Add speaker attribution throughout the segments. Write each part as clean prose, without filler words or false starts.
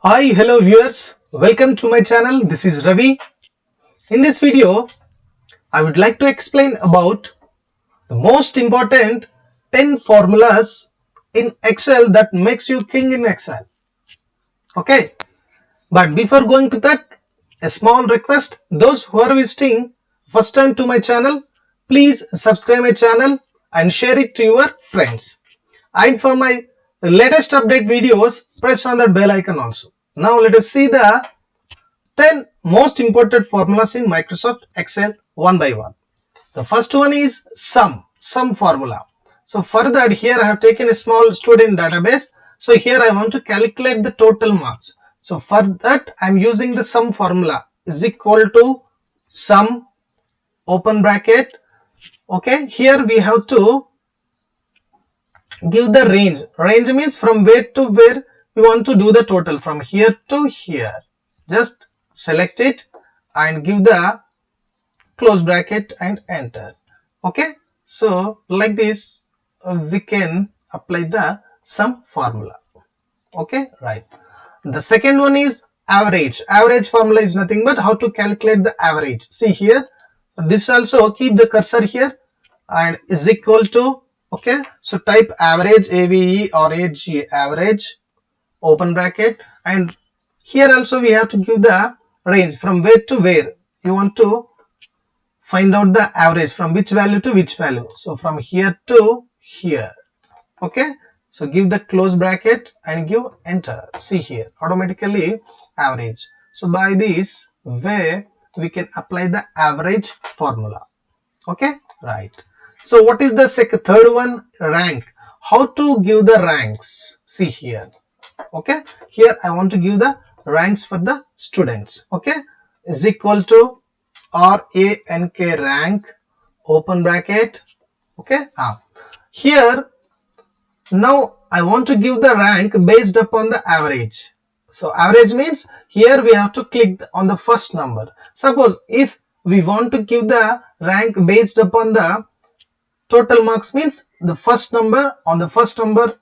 Speaker 1: Hi, hello viewers. Welcome to my channel. This is Ravi. In this video, I would like to explain about the most important 10 formulas in Excel that makes you king in Excel. Okay. But before going to that, a small request. Those who are visiting first time to my channel, please subscribe my channel and share it to your friends. And for my latest update videos, press on that bell icon also. Now let us see the 10 most important formulas in Microsoft Excel one by one. The first one is sum formula. So for that, here I have taken a small student database. So here I want to calculate the total marks. So for that, I am using the sum formula is equal to sum open bracket. Okay, here we have to give the range. Range means from where to where we want to do the total, from here to here. Just select it and give the close bracket and enter. Okay, so like this we can apply the sum formula. Okay, right. The second one is average. Average formula is nothing but how to calculate the average. See here, this also keep the cursor here and is equal to, okay, so type average, AVE or AG, average open bracket, and here also we have to give the range from where to where you want to find out the average, from which value to which value. So from here to here. Okay, so give the close bracket and give enter. See here, automatically average. So by this way we can apply the average formula. Okay, right. So what is the third one? Rank. How to give the ranks? See here. Okay, here I want to give the ranks for the students. Okay, is equal to rank rank open bracket. Okay, here now I want to give the rank based upon the average. So average means here we have to click on the first number. Suppose if we want to give the rank based upon the total marks, means the first number, on the first number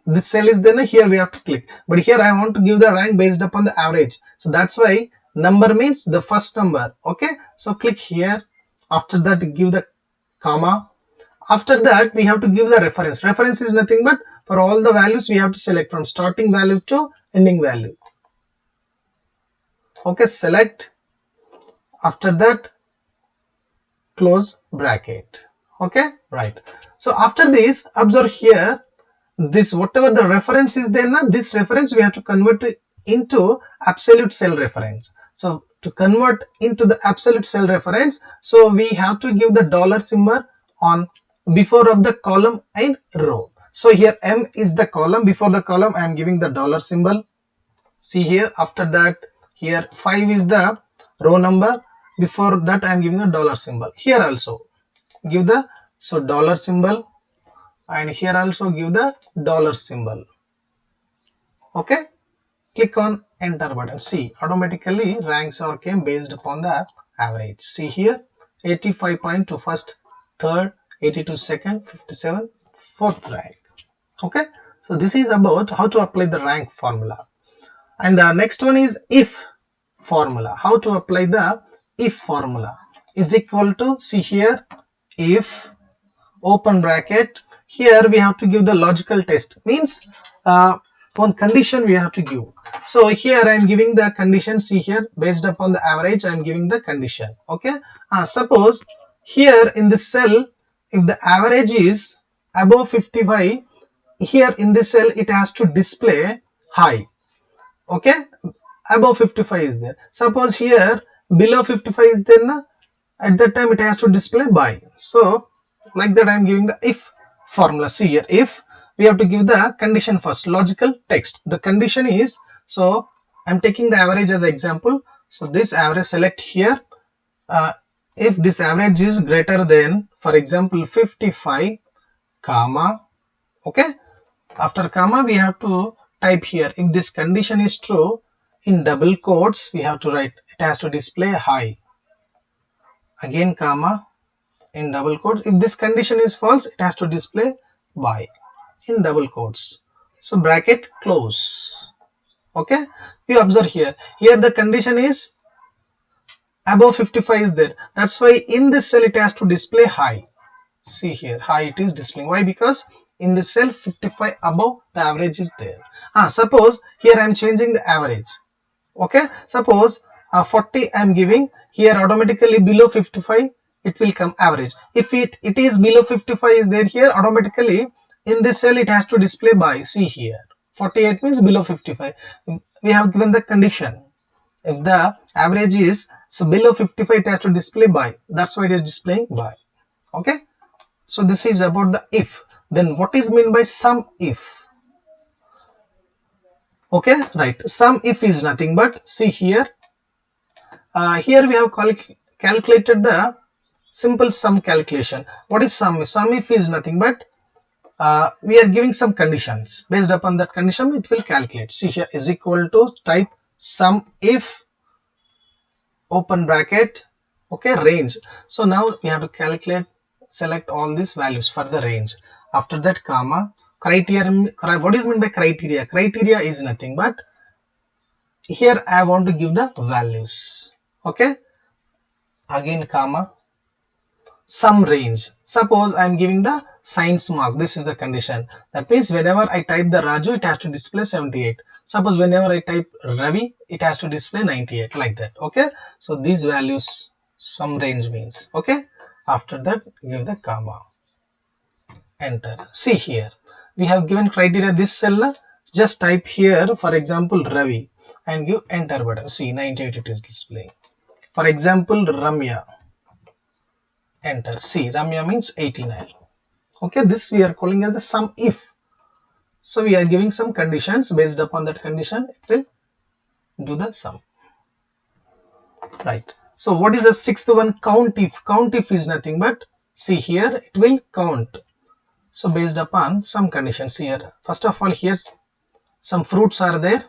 Speaker 1: this cell is there, here we have to click, but here I want to give the rank based upon the average. So that's why number means the first number. Okay, so click here. After that give the comma. After that we have to give the reference. Reference is nothing but for all the values we have to select from starting value to ending value. Okay, select. After that close bracket. Okay, right. So after this, observe here, this whatever the reference is there now, this reference we have to convert it into absolute cell reference. So to convert into the absolute cell reference, so we have to give the dollar symbol on before of the column and row. So here M is the column, before the column I am giving the dollar symbol. See here, after that here 5 is the row number, before that I am giving a dollar symbol. Here also give the dollar symbol, and here also give the dollar symbol. Okay, click on enter button. See, automatically ranks are came based upon the average. See here, 85.2 first, third, 82 second, 57 fourth rank. Okay, so this is about how to apply the rank formula. And the next one is if formula. How to apply the if formula is equal to, see here, if open bracket. Here we have to give the logical test, means one condition we have to give. So here I am giving the condition. See here, based upon the average I am giving the condition. Okay, suppose here in this cell, if the average is above 55, here in this cell it has to display high. Okay, above 55 is there. Suppose here below 55 is there na, at that time it has to display by. So like that I am giving the if formula. See here, if we have to give the condition first, logical text. The condition is, so I am taking the average as example. So this average, select here. If this average is greater than, for example, 55, comma, okay, after comma we have to type here, if this condition is true, in double quotes we have to write, it has to display high, again comma, in double quotes. If this condition is false, it has to display by, in double quotes. So bracket close. Okay, you observe here. Here the condition is above 55 is there. That's why in this cell it has to display high. See here, high it is displaying. Why? Because in this cell 55 above, the average is there. Suppose here I am changing the average. Okay, suppose 40 I am giving, here automatically below 55 it will come average. If it is below 55 is there, here automatically in this cell it has to display by. See here, 48 means below 55. We have given the condition. If the average is so below 55, it has to display by. That's why it is displaying by. Okay, so this is about the if. Then what is meant by sum if? Okay, right, sum if is nothing but, see here, here we have calculated the simple sum calculation. What is sum if? Sum if is nothing but we are giving some conditions. Based upon that condition it will calculate. See here, is equal to type sum if open bracket, okay, range. So now we have to calculate, select all these values for the range. After that comma, criteria. What is meant by criteria? Criteria is nothing but here I want to give the values. Okay, again comma, some range. Suppose I am giving the science marks. This is the condition. That means whenever I type the Raju, it has to display 78. Suppose whenever I type Ravi, it has to display 98, like that. Okay, so these values, some range means. Okay, after that give the comma, enter. See here, we have given criteria this cell. Just type here, for example, Ravi, and give enter button. See, 98 it is displaying. For example, Ramya, enter. See, Ramya means 89. Okay, this we are calling as the sum if. So we are giving some conditions. Based upon that condition it will do the sum, right? So what is the sixth one? Count if. Count if is nothing but, see here, it will count. So based upon some conditions here, first of all, here's some fruits are there.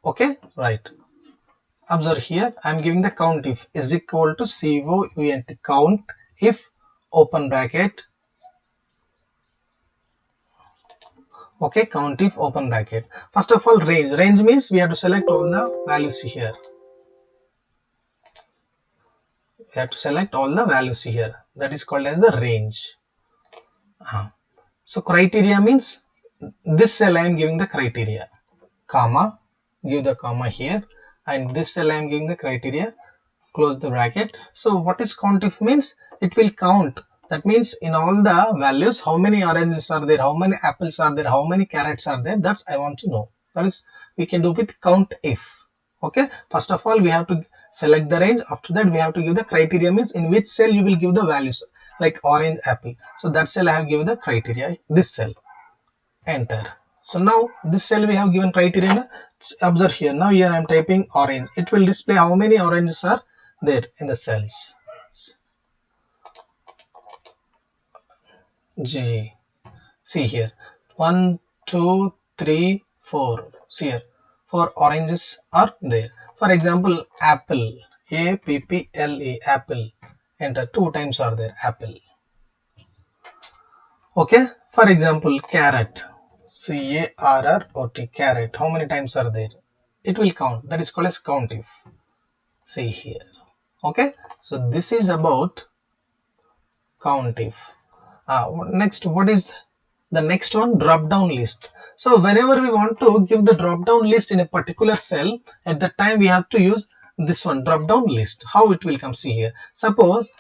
Speaker 1: Okay, right, observe here, I am giving the count if is equal to count, count if open bracket. Okay, count if open bracket. First of all, range. Range means we have to select all the values here. We have to select all the values here. That is called as the range. So criteria means this cell I am giving the criteria, comma, give the comma here, and this cell I am giving the criteria, close the bracket. So what is count if means? It will count. That means in all the values, how many oranges are there, how many apples are there, how many carrots are there. That's I want to know. That is we can do with count if. Okay, first of all we have to select the range. After that we have to give the criteria, means in which cell you will give the values, like orange, apple. So that cell I have given the criteria, this cell, enter. So now this cell we have given criteria. Observe here, now here I am typing orange. It will display how many oranges are there in the cells. G. See here, 1, 2, 3, 4. See here, 4 oranges are there. For example, apple, A-P-P-L-E, apple. Enter, 2 times are there, apple. Okay. For example, carrot, C-A-R-R-O-T, carrot. How many times are there? It will count. That is called as count if. See here. Okay. So this is about count if. Next, what is the next one? Drop down list. So whenever we want to give the drop down list in a particular cell, at that time we have to use this one, drop down list. How it will come? See here. Suppose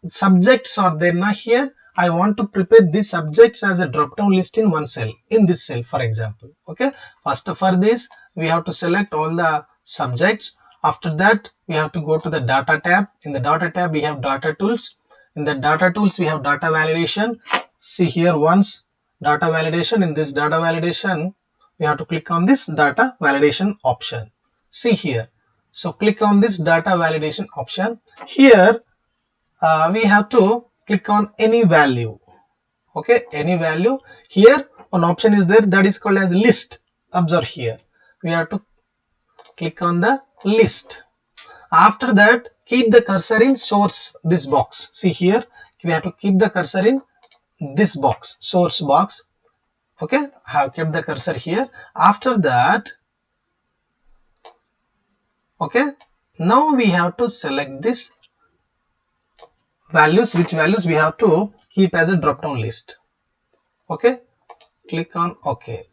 Speaker 1: subjects are there. Now here I want to prepare these subjects as a drop down list in one cell, in this cell for example. Okay, first for this we have to select all the subjects. After that we have to go to the data tab. In the data tab we have data tools. In the data tools we have data validation. See here, once data validation, in this data validation we have to click on this data validation option. See here, so click on this data validation option. Here we have to click on any value. Okay, any value. Here one option is there, that is called as list. Observe here, we have to click on the list. After that keep the cursor in source, this box. See here, we have to keep the cursor in this box, source box. Okay, I have kept the cursor here. After that Okay, now we have to select this values, which values we have to keep as a drop down list. Okay, click on OK.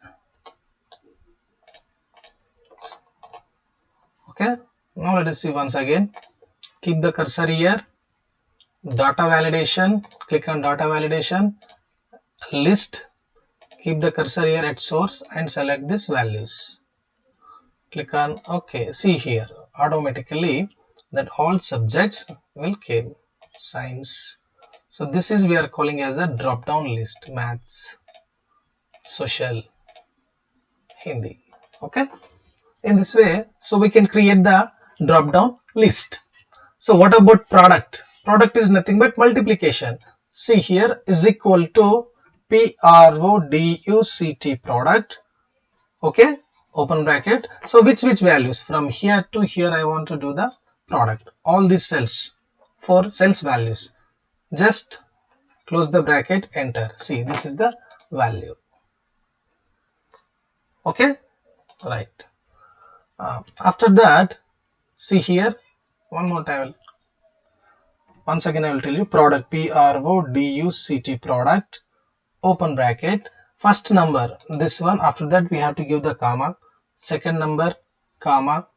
Speaker 1: Okay, now let us see once again. Keep the cursor here. Data validation, click on data validation, list, keep the cursor here at source and select this values. Click on OK. See here, automatically that all subjects will came. Science. So this is we are calling as a drop down list. Maths, social, Hindi. Okay. In this way, so we can create the drop down list. So what about product? Product is nothing but multiplication. See here is equal to PRODUCT product. Okay, open bracket. So which values from here to here I want to do the product. All these cells, 4 cells values. Just close the bracket, enter. See, this is the value. Okay, right. After that, see here one more time. Once again I will tell you product, PRODUCT product, open bracket, first number this one, after that we have to give the comma, second number comma,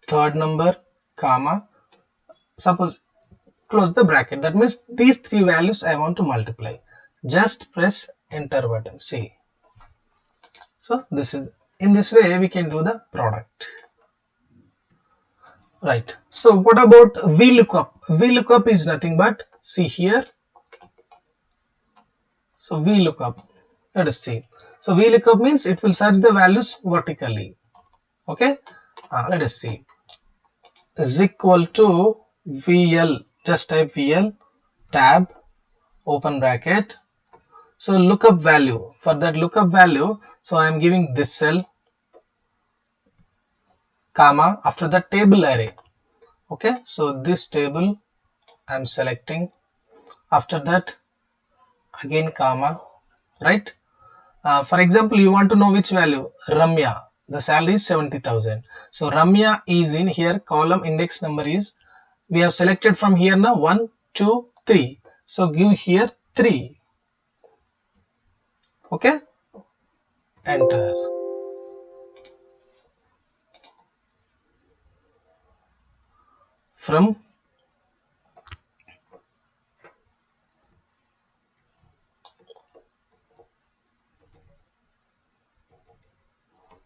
Speaker 1: third number comma, suppose close the bracket. That means these 3 values I want to multiply. Just press enter button. See, so this is, in this way we can do the product. Right. So what about VLOOKUP? VLOOKUP is nothing but, see here. So VLOOKUP, let us see. So VLOOKUP means it will search the values vertically. Okay. Let us see. Is equal to VL. Just type VL, tab, open bracket. So lookup value. For that lookup value, so I am giving this cell, comma, after the table array. Okay. So this table I am selecting. After that, again comma, right? For example, you want to know which value. Ramya, the salary is 70,000. So Ramya is in here, column index number is, we have selected from here now 1, 2, 3. So give here 3. Okay, enter. From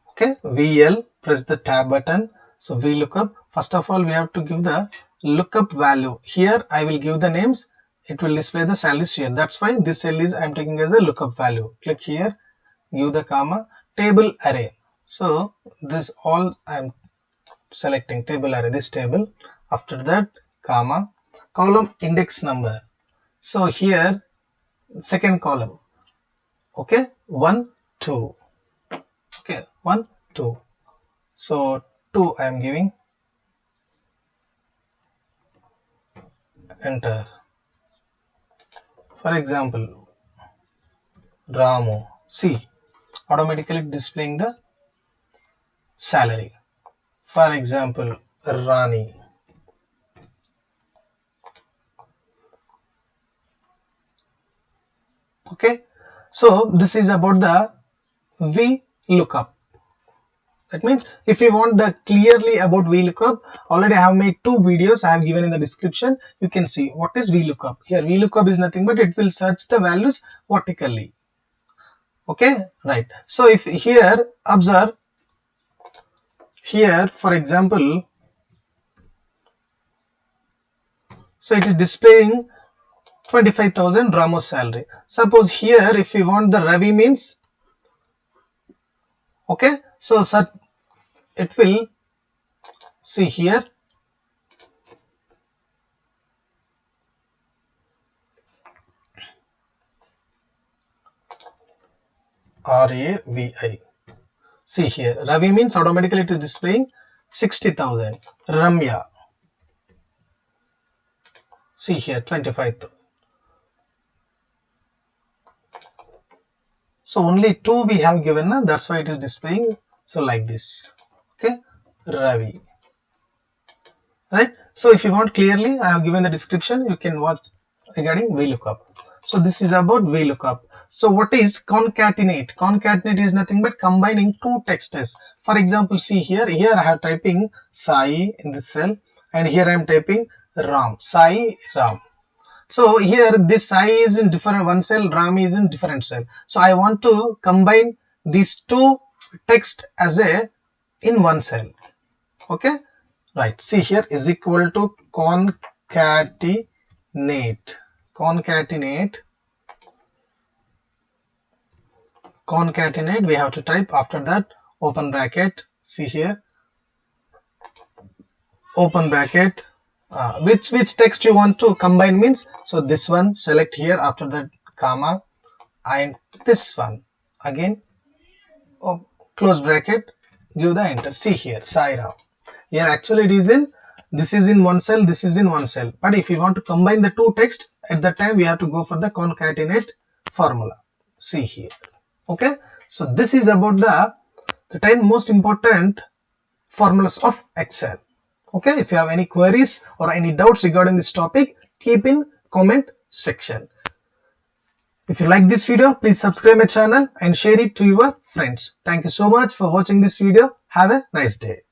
Speaker 1: okay, VL, press the tab button. So VLOOKUP, first of all we have to give the lookup value. Here I will give the names, it will display the salaries here. That's why this cell is I am taking as a lookup value. Click here, give the comma, table array. So this all I am selecting table array, this table. After that, comma, column index number. So here second column. Okay, 1, 2. Okay, 1, 2. So 2 I am giving, enter. For example, Ramu, see, automatically displaying the salary. For example, Rani. Okay, so this is about the VLOOKUP. That means if you want the clearly about VLOOKUP, already I have made 2 videos I have given in the description. You can see what is VLOOKUP. Here VLOOKUP is nothing but it will search the values vertically. Okay, right. So if here observe, here for example, so it is displaying 25,000 Ramos salary. Suppose here if we want the Ravi means, okay, so it will see here RAVI. See here Ravi means automatically it is displaying 60,000. Ramya, see here 25,000. So only 2 we have given, that's why it is displaying so like this. Okay, Ravi. right? So if you want clearly, I have given the description, you can watch regarding VLOOKUP. So this is about VLOOKUP. So what is concatenate? Concatenate is nothing but combining two texts. For example, see here I have typing Sai in this cell, and here I am typing Ram, Sai, Ram. So here this Sai is in different one cell, Ram is in different cell. So I want to combine these two text as a in one cell. Okay, right. See here is equal to concatenate. Concatenate. We have to type after that open bracket. See here, open bracket. Which text you want to combine means, so this one select here, after that comma, and this one again, close bracket, give the enter. See here Saira, here actually it is in, this is in one cell, this is in one cell, but if you want to combine the two text, at that time we have to go for the concatenate formula. See here. Okay, so this is about the 10 most important formulas of Excel. Okay, if you have any queries or any doubts regarding this topic, keep in comment section. If you like this video, please subscribe my channel and share it to your friends. Thank you so much for watching this video. Have a nice day.